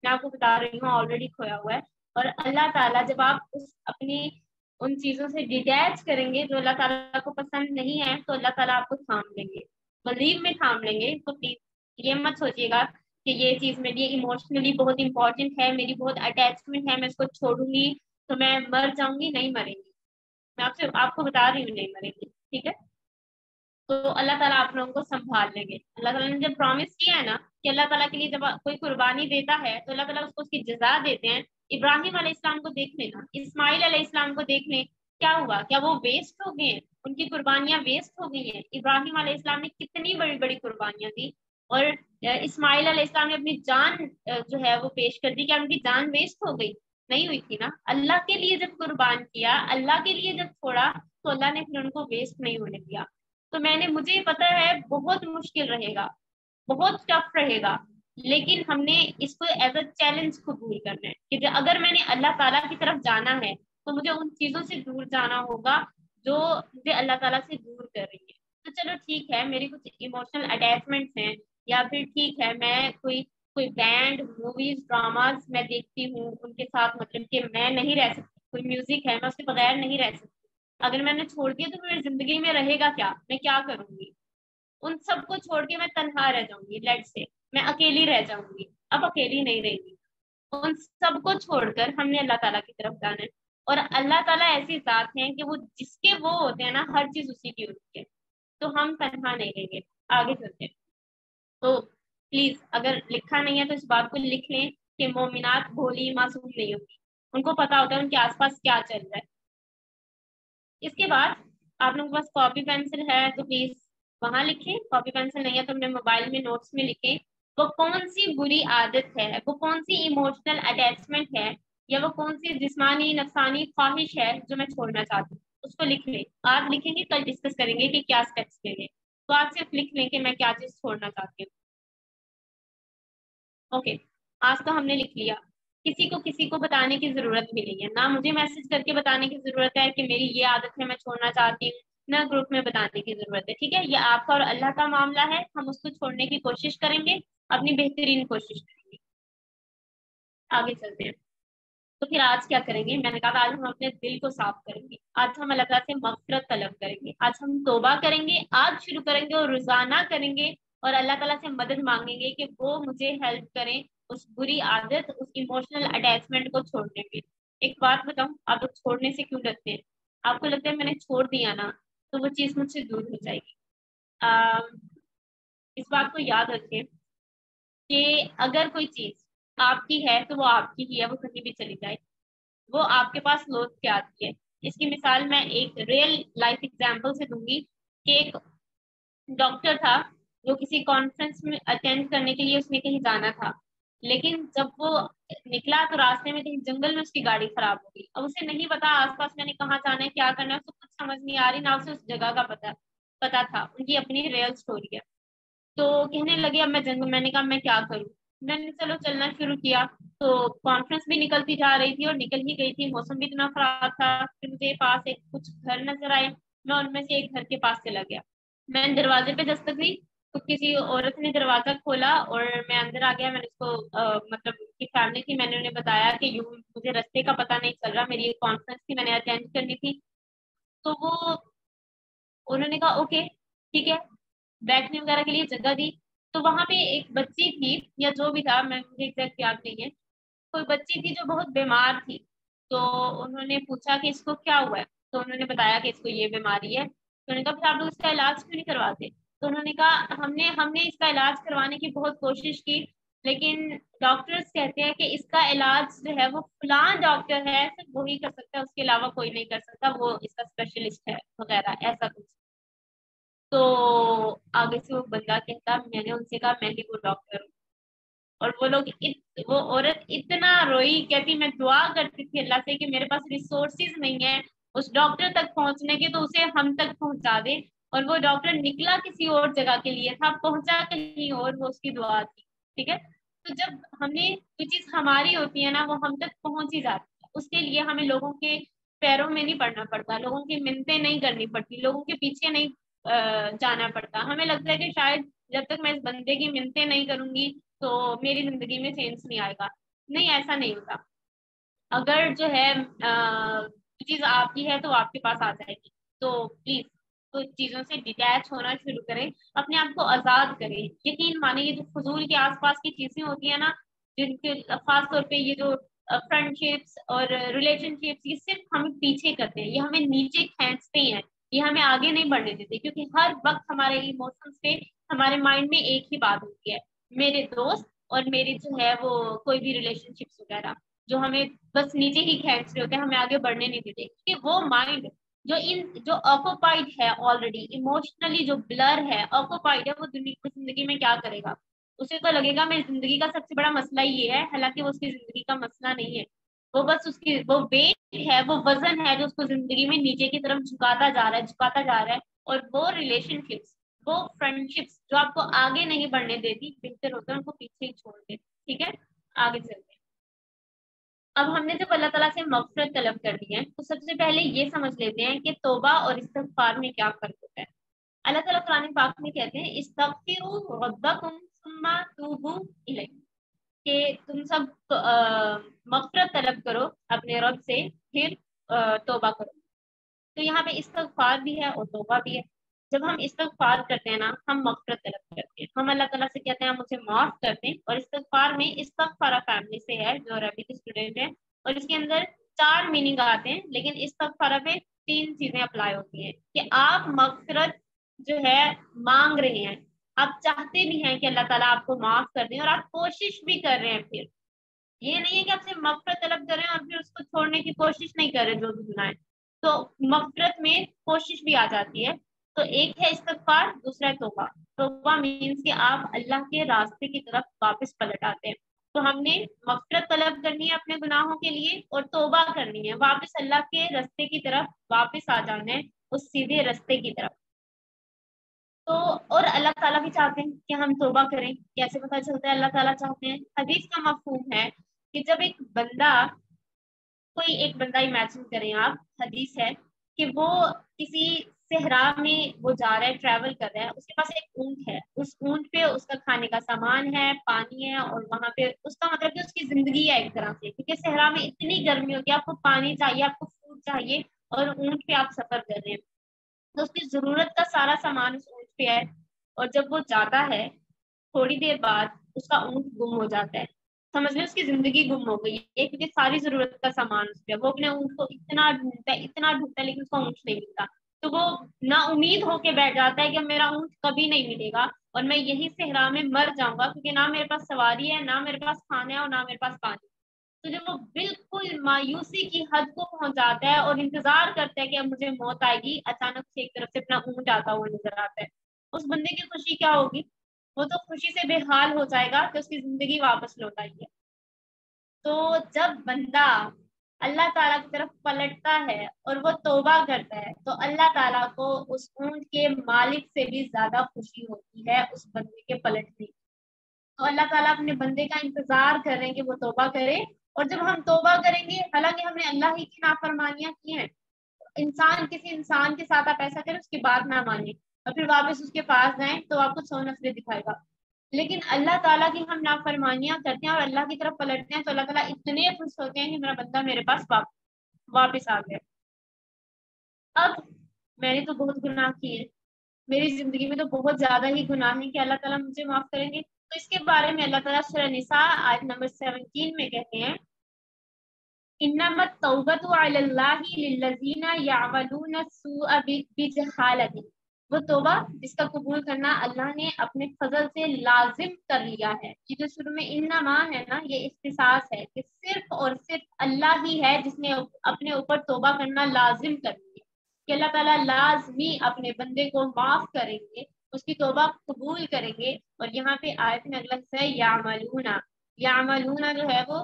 میں آپ کو بتا رہی ہوں, آلریڈی کھویا ہوا ہے. اور اللہ تعالیٰ جب آپ اپنی ان چیزوں سے ڈیٹیچ کریں گے جو اللہ تعالیٰ کو پسند نہیں ہے, تو اللہ تعالیٰ آپ کو تھام لیں گے, بلیو میں تھام لیں گے. تو پلیز یہ مت سوچیے گا کہ یہ چیز میرے لیے ایموشنلی بہت امپورٹنٹ ہے, میری بہت اٹیچمنٹ ہے, میں اس کو چھوڑوں گی تو میں مر جاؤں گی. نہیں مریں گی, میں آپ کو بتا رہی ہوں, نہیں مریں گی. ٹھیک ہے, تو اللہ تعالیٰ آپ لوگوں کو سنبھال لیں گے. اللہ تعالیٰ نے جب پرومس کیا ہے نا کہ اللہ تعالیٰ کے لیے جب کوئی قربانی دیتا ہے تو اللہ تعالیٰ اس کو اس کی جزا دیتے ہیں. ابراہیم علیہ السلام کو دیکھ لینا, اسماعیل علیہ السلام کو دیکھ لیں, کیا ہوا, کیا وہ ویسٹ ہو گئے ہیں, ان کی قربانیاں ویسٹ ہو گئی ہیں. ابراہیم علیہ السلام نے کتنی بڑی بڑی قربانیاں دی, اور اسماعیل علیہ السلام نے اپنی جان جو ہے وہ پیش کر دی. کیا ان کی جان ویسٹ ہو گئی؟ نہیں ہوئی تھی نا. اللہ کے لیے جب قربان کیا, اللہ کے لیے جب چھوڑا, تو اللہ نے پھر ان کو ویسٹ نہیں ہونے دیا. تو مجھے پتا ہے بہت مشکل رہے گا, بہت ٹف رہے گا, لیکن ہم نے اس کو ایز اے چیلنج قبول کرنا ہے کہ اگر میں نے اللہ تعالیٰ کی طرف جانا ہے تو مجھے ان چیزوں سے دور جانا ہوگا جو مجھے اللہ تعالیٰ سے دور کر رہی ہے. تو چلو ٹھیک ہے, میری کچھ ایموشنل اٹیچمنٹس ہیں, یا پھر ٹھیک ہے میں کوئی بینڈ, موویز, ڈراماز میں دیکھتی ہوں, ان کے ساتھ مطلب کہ میں نہیں رہ سکتی. کوئی میوزک ہے, میں اس کے بغیر نہیں رہ سکتی. اگر میں نے چھوڑ دیا تو میری زندگی میں رہے گا کیا, میں کیا کروں گی؟ ان سب کو چھوڑ کے میں تنہا رہ جاؤں گی, لیٹ سے میں اکیلی رہ جاؤں گی. اب اکیلی نہیں رہے گی. ان سب کو چھوڑ کر ہم نے اللہ تعالیٰ کی طرف جانا ہے. اور اللہ تعالیٰ ایسی ذات ہیں کہ وہ جس کے وہ ہوتے ہیں نا, ہر چیز اسی کی ہوتی ہے. تو ہم تنہا نہیں رہیں گے. آگے چلتے ہیں. تو پلیز اگر لکھا نہیں ہے تو اس بات کو لکھ لیں کہ مومنات بھولی معصوم نہیں ہوتی, ان کو پتا ہوتا ہے ان کے آس پاس کیا چل رہا ہے. اس کے بعد آپ لوگوں کے پاس کاپی پینسل ہے تو پلیز وہاں لکھیں. کاپی پینسل نہیں ہے تو اپنے موبائل میں نوٹس میں لکھیں. وہ کون سی بری عادت ہے, وہ کون سی ایموشنل اٹیچمنٹ ہے, یا وہ کون سی جسمانی نفسانی خواہش ہے جو میں چھوڑنا چاہتی ہوں, اس کو لکھ لیں. آج لکھیں گے, کل ڈسکس کریں گے کہ کیا اسٹیپس لیں گے. تو آج صرف لکھ لیں کہ میں کیا چیز چھوڑنا چاہتی ہوں. اوکے, آج تو ہم نے لکھ لیا. کسی کو بتانے کی ضرورت بھی نہیں ہے, نہ مجھے میسج کر کے بتانے کی ضرورت ہے کہ میری یہ عادت ہے, میں چھوڑنا چاہتی ہوں, نہ گروپ میں بتانے کی ضرورت ہے. ٹھیک ہے, یہ آپ کا اور اللہ کا معاملہ ہے. ہم اس کو چھوڑنے کی کوشش کریں گے, اپنی بہترین کوشش کریں گے. آگے چلتے ہیں. تو پھر آج کیا کریں گے؟ میں نے کہا آج ہم اپنے دل کو صاف کریں گے. آج ہم اللہ تعالیٰ سے مغفرت طلب کریں گے. آج ہم توبہ کریں گے, آج شروع کریں گے اور روزانہ کریں گے, اور اللہ تعالیٰ سے مدد مانگیں گے کہ وہ مجھے ہیلپ کریں اس بری عادت, اس ایموشنل اٹیچمنٹ کو چھوڑنے میں. ایک بات بتاؤں, آپ لوگ چھوڑنے سے کیوں ڈرتے ہیں؟ آپ کو لگتا ہے میں نے چھوڑ دیا نا تو وہ چیز مجھ سے دور ہو جائے گی. اس بات کو یاد رکھیں کہ اگر کوئی چیز آپ کی ہے تو وہ آپ کی ہی ہے, وہ کہیں بھی چلی جائے, وہ آپ کے پاس لوٹ کے آتی ہے. اس کی مثال میں ایک ریئل لائف ایگزامپل سے دوں گی کہ ایک ڈاکٹر تھا جو کسی کانفرنس میں اٹینڈ کرنے کے لیے اس نے کہیں جانا تھا، لیکن جب وہ نکلا تو راستے میں کہیں جنگل میں اس کی گاڑی خراب ہو گئی. اب اسے نہیں پتا آس پاس میں نے کہاں جانا ہے، کیا کرنا ہے، اس کو کچھ سمجھ نہیں آ رہی، نہ اسے اس جگہ کا پتا تھا. ان کی اپنی ریئل سٹوری ہے. تو کہنے لگے اب میں نے کہا میں کیا کروں. میں نے چلو چلنا شروع کیا. تو کانفرنس بھی نکلتی جا رہی تھی اور نکل ہی گئی تھی، موسم بھی اتنا خراب تھا. پھر مجھے پاس ایک کچھ گھر نظر آئے، میں ان میں سے ایک گھر کے پاس چلا گیا. میں دروازے پہ دستک دی تو کسی عورت نے دروازہ کھولا اور میں اندر آ گیا. میں نے اس کو مطلب کی فیملی تھی، میں نے انہیں بتایا کہ مجھے رستے کا پتہ نہیں چل رہا، میری ایک کانفرنس تھی، میں نے اٹینڈ کرنی تھی. تو وہ انہوں نے کہا اوکے ٹھیک ہے، بیٹھنے وغیرہ کے لیے جگہ دی. تو وہاں پہ ایک بچی تھی یا جو بھی تھا، مجھے ایگزیکٹ یاد نہیں ہے، کوئی بچی تھی جو بہت بیمار تھی. تو انہوں نے پوچھا کہ اس کو کیا ہوا ہے، تو انہوں نے بتایا کہ اس کو یہ بیماری ہے. تو انہوں نے کہا پھر آپ لوگ اس کا علاج کیوں نہیں کرواتے؟ تو انہوں نے کہا ہم نے اس کا علاج کروانے کی بہت کوشش کی، لیکن ڈاکٹرز کہتے ہیں کہ اس کا علاج جو ہے وہ فلاں ڈاکٹر ہے، صرف وہی کر سکتا ہے، اس کے علاوہ کوئی نہیں کر سکتا، وہ اس کا اسپیشلسٹ ہے وغیرہ ایسا کچھ. تو آگے سے وہ بندہ کہتا میں نے ان سے کہا میں ہی وہ ڈاکٹر ہوں. اور وہ عورت اتنا روئی، کہتی میں دعا کرتی تھی اللہ سے کہ میرے پاس ریسورسز نہیں ہے اس ڈاکٹر تک پہنچنے کے، تو اسے ہم تک پہنچا دے. اور وہ ڈاکٹر نکلا کسی اور جگہ کے لیے تھا، پہنچا کہیں اور، وہ اس کی دعا تھی. ٹھیک ہے. تو جب جو چیز ہماری ہوتی ہے نا وہ ہم تک پہنچ ہی جاتی ہے. اس کے لیے ہمیں لوگوں کے پیروں میں نہیں پڑنا پڑتا، لوگوں کی منتیں نہیں کرنی پڑتی، لوگوں کے پیچھے نہیں جانا پڑتا. ہمیں لگتا ہے کہ شاید جب تک میں اس بندے کی منتیں نہیں کروں گی تو میری زندگی میں چینج نہیں آئے گا. نہیں، ایسا نہیں ہوتا. اگر جو ہے چیز آپ کی ہے تو آپ کے پاس آ جائے گی. تو پلیز کچھ چیزوں سے ڈیٹیچ ہونا شروع کریں، اپنے آپ کو آزاد کریں. یقین مانیں یہ جو فضول کے آس پاس کی چیزیں ہوتی ہیں نا، جن کے خاص طور پہ یہ جو فرینڈ شپس اور ریلیشن شپس، یہ صرف ہمیں پیچھے کرتے ہیں، یہ ہمیں نیچے کھینچتے ہیں، یہ ہمیں آگے نہیں بڑھنے دیتے. کیونکہ ہر وقت ہمارے ایموشنز پہ ہمارے مائنڈ میں ایک ہی بات ہوتی ہے، میرے دوست اور میری جو ہے وہ کوئی بھی ریلیشن شپس وغیرہ جو ہمیں بس نیچے ہی کھینچ رہے ہوتے ہیں، ہمیں آگے بڑھنے نہیں دیتے. کیونکہ وہ مائنڈ جو آکوپائڈ ہے آلریڈی ایموشنلی، جو بلر ہے، آکوپائڈ ہے، وہ زندگی میں کیا کرے گا؟ اسے تو لگے گا میری زندگی کا سب سے بڑا مسئلہ یہ ہے، حالانکہ وہ اس کی زندگی کا مسئلہ نہیں ہے. وہ بس وہ ویٹ ہے، وہ وزن ہے جو اس کو زندگی میں نیچے کی طرف جھکاتا جا رہا ہے. اور وہ ریلیشن شپس، وہ فرینڈ شپس جو آپ کو آگے نہیں بڑھنے دیتی، بہتر ہوتا ہے ان کو پیچھے ہی چھوڑ دے. ٹھیک ہے، آگے چلتے ہیں. اب ہم نے جب اللہ تعالیٰ سے مغفرت طلب کر دی ہے تو سب سے پہلے یہ سمجھ لیتے ہیں کہ توبہ اور استغفار میں کیا فرق ہوتا ہے. اللہ تعالیٰ قرآن پاک میں کہتے ہیں استغفروا ربکم ثم توبوا الیہ، کہ تم سب مغفرت طلب کرو اپنے رب سے، پھر توبہ کرو. تو یہاں پہ استغفار بھی ہے اور توبہ بھی ہے. جب ہم استغفار کرتے ہیں نا، ہم مغفرت طلب کرتے ہیں، ہم اللہ تعالیٰ سے کہتے ہیں ہم مجھے معاف کرتے ہیں. اور استغفار میں استغفار فیملی سے ہے جو عربی کے اسٹوڈنٹ ہیں، اور اس کے اندر 4 میننگ آتے ہیں، لیکن استغفار میں 3 چیزیں اپلائی ہوتی ہیں. کہ آپ مغفرت جو ہے مانگ رہے ہیں، آپ چاہتے بھی ہیں کہ اللہ تعالیٰ آپ کو معاف کر دیں، اور آپ کوشش بھی کر رہے ہیں. پھر یہ نہیں ہے کہ آپ سے مغفرت طلب کر رہے ہیں اور پھر اس کو چھوڑنے کی کوشش نہیں کر رہے جو بھی گناہ ہے. تو مغفرت میں کوشش بھی آ جاتی ہے. تو ایک ہے استغفار، دوسرا ہے توبہ. توبہ مینس کہ آپ اللہ کے راستے کی طرف واپس پلٹ آتے ہیں. تو ہم نے مغفرت طلب کرنی ہے اپنے گناہوں کے لیے، اور توبہ کرنی ہے، واپس اللہ کے راستے کی طرف واپس آ جانا ہے، اس سیدھے راستے کی طرف. تو اور اللہ تعالیٰ بھی چاہتے ہیں کہ ہم توبہ کریں. کیسے پتہ چلتا ہے اللہ تعالیٰ چاہتے ہیں؟ حدیث کا مفہوم ہے کہ جب کوئی ایک بندہ امیجن کریں آپ، حدیث ہے کہ وہ کسی صحرا میں وہ جا رہا ہے، ٹریول کر رہا ہے، اس کے پاس ایک اونٹ ہے، اس اونٹ پہ اس کا کھانے کا سامان ہے، پانی ہے، اور وہاں پہ اس کا مطلب کہ اس کی زندگی ہے ایک طرح سے. کیونکہ صحرا میں اتنی گرمی ہوتی ہے، آپ کو پانی چاہیے، آپ کو فوڈ چاہیے، اور اونٹ پہ آپ سفر کر رہے ہیں، تو اس کی ضرورت کا سارا سامان اس اونٹ پہ ہے. اور جب وہ جاتا ہے تھوڑی دیر بعد اس کا اونٹ گم ہو جاتا ہے. سمجھ لیں اس کی زندگی گم ہو گئی ہے، کیونکہ ساری ضرورت کا سامان اس پہ. وہ اپنے اونٹ کو اتنا ڈھونڈتا ہے لیکن اس کا اونٹ نہیں ملتا. تو وہ نا امید ہو کے بیٹھ جاتا ہے کہ میرا اونٹ کبھی نہیں ملے گا اور میں یہی صحرا میں مر جاؤں گا، کیونکہ نہ میرے پاس سواری ہے، نہ میرے پاس کھانا ہے، اور نہ میرے پاس پانی. تو جب وہ بالکل مایوسی کی حد کو پہنچ جاتا ہے اور انتظار کرتا ہے کہ اب مجھے موت آئے گی، اچانک سے ایک طرف سے اپنا اونٹ آتا ہوا نظر آتا ہے، اس بندے کی خوشی کیا ہوگی؟ وہ تو خوشی سے بے حال ہو جائے گا کہ اس کی زندگی واپس لوٹ آئی ہے۔ تو جب بندہ اللہ تعالیٰ کی طرف پلٹتا ہے اور وہ توبہ کرتا ہے تو اللہ تعالیٰ کو اس اونٹ کے مالک سے بھی زیادہ خوشی ہوتی ہے اس بندے کے پلٹنے کی۔ تو اللہ تعالیٰ اپنے بندے کا انتظار کر رہے ہیں کہ وہ توبہ کرے، اور جب ہم توبہ کریں گے، حالانکہ ہم نے اللہ ہی کی نافرمانیاں کی ہیں، کسی انسان کے ساتھ آپ ایسا کریں اس کی بات نہ مانیں اور پھر واپس اس کے پاس جائیں تو آپ کو 100 نفرت دکھائے گا، لیکن اللہ تعالیٰ کی ہم نافرمانیاں کرتے ہیں اور اللہ کی طرف پلٹتے ہیں تو اللہ تعالیٰ اتنے خوش ہوتے ہیں کہ میرا بندہ میرے پاس واپس آ گیا۔ اب میں نے تو بہت گناہ کیے، میری زندگی میں تو بہت زیادہ ہی گناہ ہے کہ اللہ تعالیٰ مجھے معاف کریں گے، تو اس کے بارے میں اللہ تعالیٰ سورہ نساء آیت نمبر 17 میں کہتے ہیں انما التوبۃ علی اللہ للذین یعملون السوء بجہالۃ، وہ توبہ جس کا قبول کرنا اللہ نے اپنے فضل سے لازم کر لیا ہے۔ یہ جو شروع میں انما ہے نا، یہ اختصاص ہے کہ صرف اور صرف اللہ ہی ہے جس نے اپنے اوپر توبہ کرنا لازم کر لیا کہ اللہ تعالیٰ لازمی اپنے بندے کو معاف کریں گے، اس کی توبہ قبول کریں گے۔ اور یہاں پہ آیت میں اگلا حصہ ہے یعملون، یعملون جو ہے وہ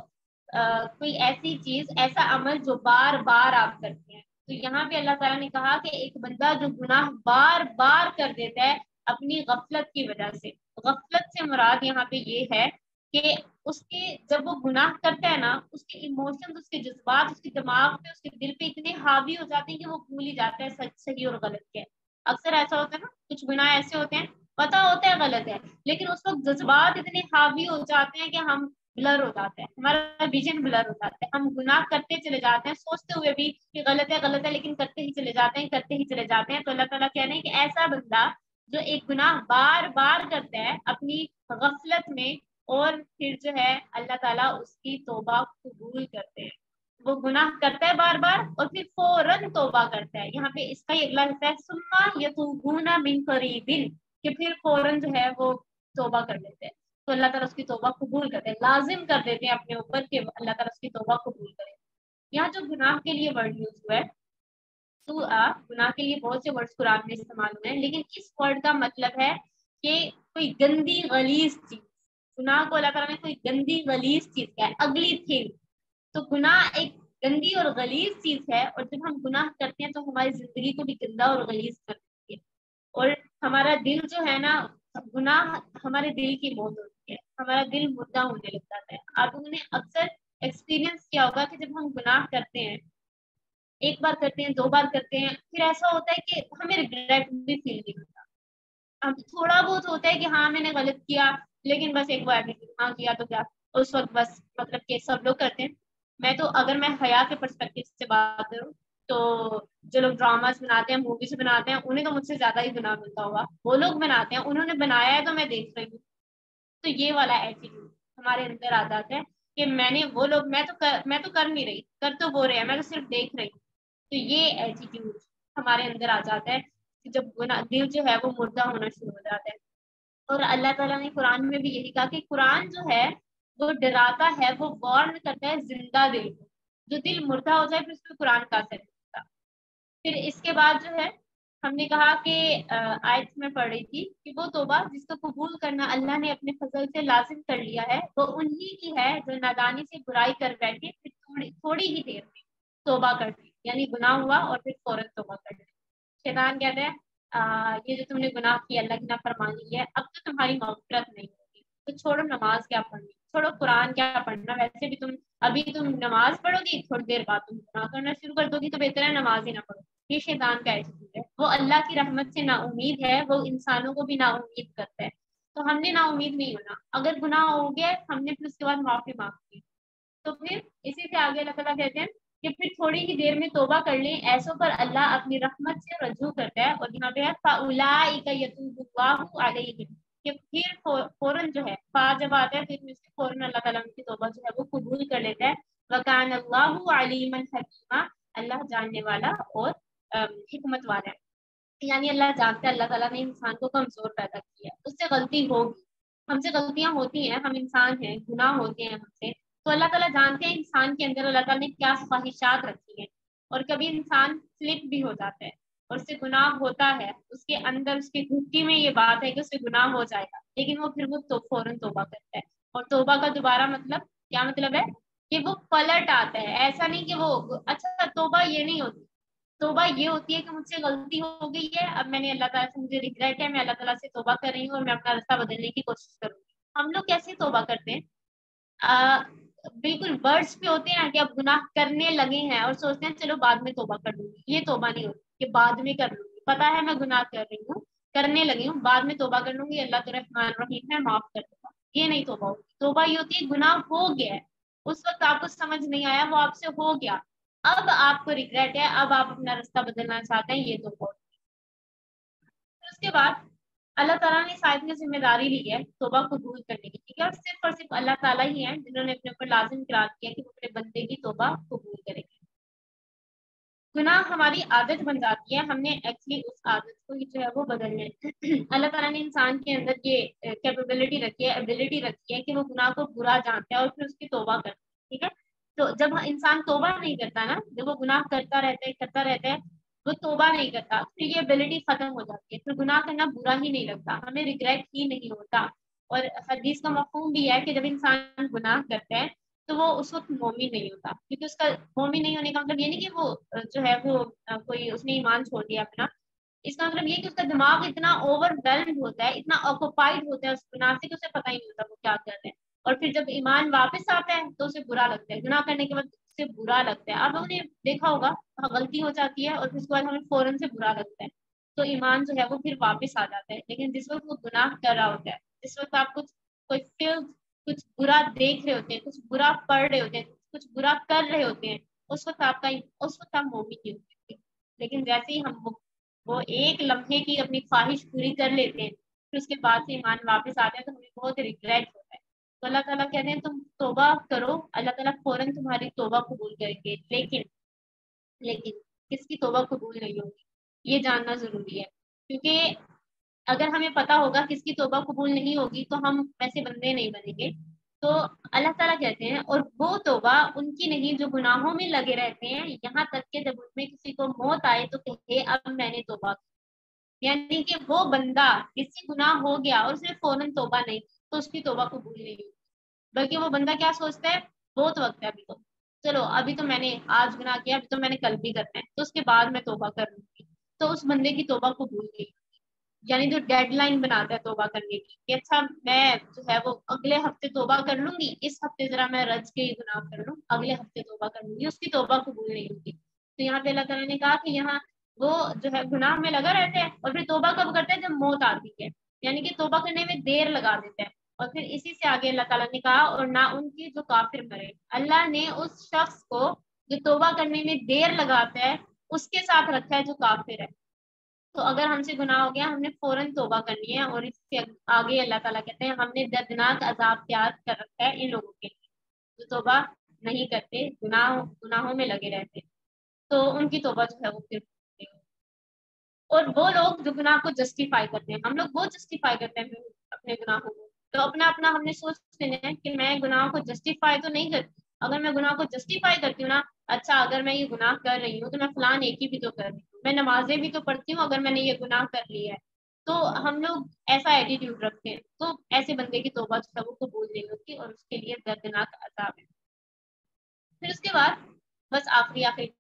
کوئی ایسی چیز، ایسا عمل جو بار بار آپ کرتے ہیں، تو یہاں پہ اللہ تعالیٰ نے کہا کہ ایک بندہ جو گناہ بار بار کر دیتا ہے اپنی غفلت کی وجہ سے، غفلت سے مراد یہاں پہ یہ ہے کہ اس کے جب وہ گناہ کرتا ہے نا، اس کے ایموشنز، اس کے جذبات اس کے دماغ پہ، اس کے دل پہ اتنے حاوی ہو جاتے ہیں کہ وہ بھول ہی جاتا ہے سچ صحیح اور غلط کیا ہے۔ اکثر ایسا ہوتا ہے نا، کچھ گناہ ایسے ہوتے ہیں پتا ہوتا ہے غلط ہے، لیکن اس وقت جذبات اتنے حاوی ہو جاتے ہیں کہ ہم بلر ہو جاتا ہے، ہمارا ویژن بلر ہو جاتا ہے، ہم گناہ کرتے چلے جاتے ہیں سوچتے ہوئے بھی کہ غلط ہے لیکن کرتے ہی چلے جاتے ہیں، کرتے ہی چلے جاتے ہیں۔ تو اللہ تعالیٰ کہہ رہے ہیں کہ ایسا بندہ جو ایک گناہ بار بار کرتا ہے اپنی غفلت میں، اور پھر جو ہے اللہ تعالیٰ اس کی توبہ قبول کرتے ہیں، وہ گناہ کرتا ہے بار بار اور پھر فوراً توبہ کرتا ہے۔ یہاں پہ اس کا ہی اگلا حصہ ہے ثم یتوبون من قریب، کہ پھر فوراً جو ہے وہ توبہ کر لیتے ہیں، تو اللہ تعالیٰ اس کی توبہ قبول کرتے ہیں، لازم کر دیتے ہیں اپنے اوپر کہ اللہ تعالیٰ اس کی توبہ قبول کرے۔ یہاں جو گناہ کے لیے ورڈ یوز ہوا ہے گناہ کے لیے بہت سے ورڈز قرآن میں استعمال ہوئے ہیں، لیکن اس ورڈ کا مطلب ہے کہ کوئی گندی غلیظ چیز، گناہ کو اللہ تعالیٰ نے کوئی گندی غلیظ چیز کیا ہے، اگلی تھنگ۔ تو گناہ ایک گندی اور غلیظ چیز ہے، اور جب ہم گناہ کرتے ہیں تو ہماری زندگی کو بھی گندا اور غلیظ کرتی ہے، اور ہمارا دل جو ہے نا، گناہ ہمارے دل کی موت ہوتی ہے، ہمارا دل مردہ ہونے لگ جاتا ہے۔ آپ لوگوں نے اکثر ایکسپیرینس کیا ہوگا کہ جب ہم گناہ کرتے ہیں، ایک بار کرتے ہیں، 2 بار کرتے ہیں، پھر ایسا ہوتا ہے کہ ہمیں ریگریٹ بھی فیل نہیں ہوتا، اب تھوڑا بہت ہوتا ہے کہ ہاں میں نے غلط کیا، لیکن بس ایک بار ہاں کیا تو کیا، اس وقت بس مطلب کہ سب لوگ کرتے ہیں۔ میں تو اگر میں حیا کے پرسپیکٹو سے بات کروں تو جو لوگ ڈراماز بناتے ہیں، موویز بناتے ہیں، انہیں تو مجھ سے زیادہ ہی گناہ ملتا ہوگا، وہ لوگ بناتے ہیں، انہوں نے بنایا ہے تو میں دیکھ رہی ہوں، تو یہ والا ایٹیٹیوڈ ہمارے اندر آ جاتا ہے کہ میں تو کر نہیں رہی، کر تو وہ رہے ہیں، میں تو صرف دیکھ رہی ہوں، تو یہ ایٹیٹیوڈ ہمارے اندر آ جاتا ہے کہ جب دل جو ہے وہ مردہ ہونا شروع ہو جاتا ہے۔ اور اللہ تعالیٰ نے قرآن میں بھی یہی کہا کہ قرآن جو ہے وہ ڈراتا ہے، وہ وارن کرتا ہے زندہ دل کو، جو دل مردہ ہو جائے پھر اس پہ قرآن کا اثر نہیں ہوتا۔ پھر اس کے بعد جو ہے ہم نے کہا کہ آیت میں پڑھ رہی تھی کہ وہ توبہ جس کو قبول کرنا اللہ نے اپنے فضل سے لازم کر لیا ہے، وہ انہی کی ہے جو نادانی سے برائی کر بیٹھے پھر تھوڑی ہی دیر میں توبہ کرتے، یعنی گناہ ہوا اور پھر فوراً توبہ کرتے۔ شیطان کہتا ہے یہ جو تم نے گناہ کیا، اللہ کی نافرمانی ہے، اب تو تمہاری مغفرت نہیں ہوگی، تو چھوڑو نماز کیا پڑھنی، چھوڑو قرآن کیا پڑھنا، ویسے بھی تم نماز پڑھو گی، تھوڑی دیر بعد تم گناہ کرنا شروع کر دو گی، تو بہتر ہے نماز ہی نہ پڑھو۔ یہ شیطان کا ایٹیٹیوڈ ہے، وہ اللہ کی رحمت سے نا امید ہے، وہ انسانوں کو بھی نا امید کرتا ہے، تو ہم نے نا امید نہیں ہونا، اگر گناہ ہو گیا ہم نے پھر اس کے بعد معافی مانگی، تو پھر اسی سے آگے اللہ تعالیٰ کہتے ہیں کہ پھر تھوڑی ہی دیر میں توبہ کر لیں، ایسوں پر اللہ اپنی رحمت سے رجوع کرتا ہے۔ اور یہاں پہ ہے فَأُولَٰئِکَ يَتُوبُ اللَّهُ عَلَيْهِمْ، کہ پھر فوراً جو ہے فا جب آتا ہے پھر اس سے فوراً اللہ تعالیٰ ان کی توبہ جو ہے وہ قبول کر لیتا ہے۔ وَكَانَ اللَّهُ عَلِيمًا حَكِيمًا، اللہ جاننے والا اور حکمت والا ہے، یعنی اللہ جانتا ہے، اللہ تعالیٰ نے انسان کو کمزور پیدا کیا، اس سے غلطی ہوگی، ہم سے غلطیاں ہوتی ہیں، ہم انسان ہیں، گناہ ہوتے ہیں ہم سے، تو اللہ تعالیٰ جانتے ہیں انسان کے اندر اللہ تعالیٰ نے کیا خواہشات رکھی ہیں، اور کبھی انسان سلپ بھی ہو جاتا ہے اور اس سے گناہ ہوتا ہے، اس کے اندر اس کی گھٹی میں یہ بات ہے کہ اس سے گناہ ہو جائے گا، لیکن وہ پھر وہ تو فوراً توبہ کرتا ہے. اور توبہ کا دوبارہ مطلب کیا مطلب ہے کہ وہ پلٹ آتا ہے. ایسا نہیں کہ وہ اچھا توبہ یہ نہیں ہوتی. توبہ یہ ہوتی ہے کہ مجھ سے غلطی ہو گئی ہے، اب میں نے اللہ تعالیٰ سے مجھے ریگریٹ ہے، میں اللہ تعالیٰ سے توبہ کر رہی ہوں اور میں اپنا راستہ بدلنے کی کوشش کروں گی. ہم لوگ کیسے توبہ کرتے ہیں؟ بالکل ورڈز پہ ہوتے ہیں کہ اب گناہ کرنے لگے ہیں اور سوچتے ہیں چلو بعد میں توبہ کر لوں گی. یہ توبہ نہیں ہوتی کہ بعد میں کر لوں گی. پتا ہے میں گناہ کر رہی ہوں، کرنے لگی ہوں، بعد میں توبہ کر لوں گی، اللہ تو رحمان رحیم ہے، معاف کر دوں گا. یہ نہیں توبہ ہوتی. توبہ یہ ہوتی ہے گناہ ہو گیا ہے، اس وقت آپ کو سمجھ نہیں آیا، وہ آپ سے ہو گیا، اب آپ کو ریگریٹ ہے، اب آپ اپنا راستہ بدلنا چاہتے ہیں. یہ توبہ ہوتی ہے. پھر اس کے بعد اللہ تعالیٰ نے شاید میں ذمہ داری لی ہے توبہ قبول کرنے کی، ٹھیک ہے، اور صرف اللہ تعالیٰ ہی ہیں جنہوں نے اپنے اوپر لازم قرار کیا کہ وہ اپنے بندے کی توبہ قبول کریں گے. گناہ ہماری عادت بن جاتی ہے، ہم نے ایکچولی اس عادت کو ہی جو ہے وہ بدلنا ہے. اللہ تعالیٰ نے انسان کے اندر یہ کیپیبلٹی رکھی ہے، ایبلٹی رکھی ہے کہ وہ گناہ کو برا جانتا ہے اور پھر اس کی توبہ کرتا ہے. ٹھیک ہے، تو جب انسان توبہ نہیں کرتا نا، جب وہ گناہ کرتا رہتا ہے وہ توبہ نہیں کرتا، پھر یہ ایبلٹی ختم ہو جاتی ہے، پھر گناہ کرنا برا ہی نہیں لگتا، ہمیں ریگریٹ ہی نہیں ہوتا. اور حدیث کا مفہوم بھی ہے کہ جب انسان گناہ کرتا ہے تو وہ اس وقت مومن نہیں ہوتا، کیونکہ اس کا مومن نہیں ہونے کا مطلب یہ نہیں کہ وہ جو ہے وہ کوئی اس نے ایمان چھوڑ دیا اپنا. اس کا مطلب یہ کہ اس کا دماغ اتنا اوور ویلڈ ہوتا ہے، اتنا آکوپائڈ ہوتا ہے اس گناہ سے کہ اسے پتہ ہی نہیں ہوتا وہ کیا کر رہے ہیں. اور پھر جب ایمان واپس آتا ہے تو اسے برا لگتا ہے، گناہ کرنے کے بعد اسے برا لگتا ہے. آپ لوگوں نے دیکھا ہوگا غلطی ہو جاتی ہے اور پھر اس کے بعد ہمیں فوراً سے برا لگتا ہے، تو ایمان جو ہے وہ پھر واپس آ جاتا ہے. لیکن جس وقت وہ گناہ کر رہا ہوتا ہے، جس وقت آپ کوئی فیل کچھ برا دیکھ رہے ہوتے ہیں، کچھ برا پڑھ رہے ہوتے ہیں، کچھ برا کر رہے ہوتے ہیں، اس وقت آپ مومن نہیں ہوتے. لیکن جیسے ہی ہم وہ ایک لمحے کی اپنی خواہش پوری کر لیتے ہیں، پھر اس کے بعد سے ایمان واپس آتے ہیں تو ہمیں بہت ریگریٹ ہوتا ہے. تو اللہ تعالیٰ کہتے ہیں تم توبہ کرو، اللہ تعالیٰ فوراً تمہاری توبہ قبول کریں گے. لیکن کس کی توبہ قبول نہیں ہوگی یہ جاننا ضروری ہے، کیونکہ اگر ہمیں پتا ہوگا کس کی توبہ قبول نہیں ہوگی تو ہم ویسے بندے نہیں بنیں گے. تو اللہ تعالیٰ کہتے ہیں اور وہ توبہ ان کی نہیں جو گناہوں میں لگے رہتے ہیں، یہاں تک کہ جب ان میں کسی کو موت آئے تو کہے اب میں نے توبہ کی. یعنی کہ وہ بندہ جس سے گناہ ہو گیا اور اس نے فوراً توبہ نہیں کی تو اس کی توبہ قبول نہیں ہوگی، بلکہ وہ بندہ کیا سوچتا ہے بہت وقت ہے ابھی تو، چلو ابھی تو میں نے آج گناہ کیا، ابھی تو میں نے کل بھی کرنا ہے، تو اس کے بعد میں توبہ کر لوں گی. تو اس بندے کی توبہ قبول نہیں. یعنی جو ڈیڈ لائن بناتا ہے توبہ کرنے کی کہ اچھا میں جو ہے وہ اگلے ہفتے توبہ کر لوں گی، اس ہفتے ذرا میں رج کے گناہ کر لوں، اگلے ہفتے توبہ کر لوں گی، اس کی توبہ قبول نہیں ہوگی. تو یہاں پہ اللہ تعالیٰ نے کہا کہ یہاں وہ جو ہے گناہ میں لگا رہتا ہے اور پھر توبہ کب کرتا ہے جب موت آتی ہے، یعنی کہ توبہ کرنے میں دیر لگا دیتا ہے. اور پھر اسی سے آگے اللہ تعالیٰ نے کہا اور نہ ان کی جو کافر مرے. اللہ نے اس شخص کو جو توبہ کرنے میں دیر لگاتا ہے اس کے ساتھ رکھا ہے جو کافر ہے. تو اگر ہم سے گناہ ہو گیا ہم نے فوراً توبہ کرنی ہے. اور اس سے آگے اللہ تعالیٰ کہتے ہیں ہم نے دردناک عذاب تیار کر رکھا ہے ان لوگوں کے لیے جو توبہ نہیں کرتے، گناہوں میں لگے رہتے، تو ان کی توبہ جو ہے وہ پھر. اور وہ لوگ جو گناہ کو جسٹیفائی کرتے ہیں، ہم لوگ وہ جسٹیفائی کرتے ہیں اپنے گناہوں کو. تو اپنا ہم نے سوچ لینا ہے کہ میں گناہوں کو جسٹیفائی تو نہیں کرتی. اگر میں گناہ کو جسٹیفائی کرتی ہوں نا، اچھا اگر میں یہ گناہ کر رہی ہوں تو میں فلان ایک ہی بھی تو کر رہی ہوں، میں نمازیں بھی تو پڑھتی ہوں اگر میں نے یہ گناہ کر لی ہے. تو ہم لوگ ایسا ایٹیٹیوڈ رکھتے ہیں تو ایسے بندے کی توبہ جو ہے وہ قبول نہیں ہوتی اور اس کے لیے دردناک عذاب ہے. پھر اس کے بعد بس آخری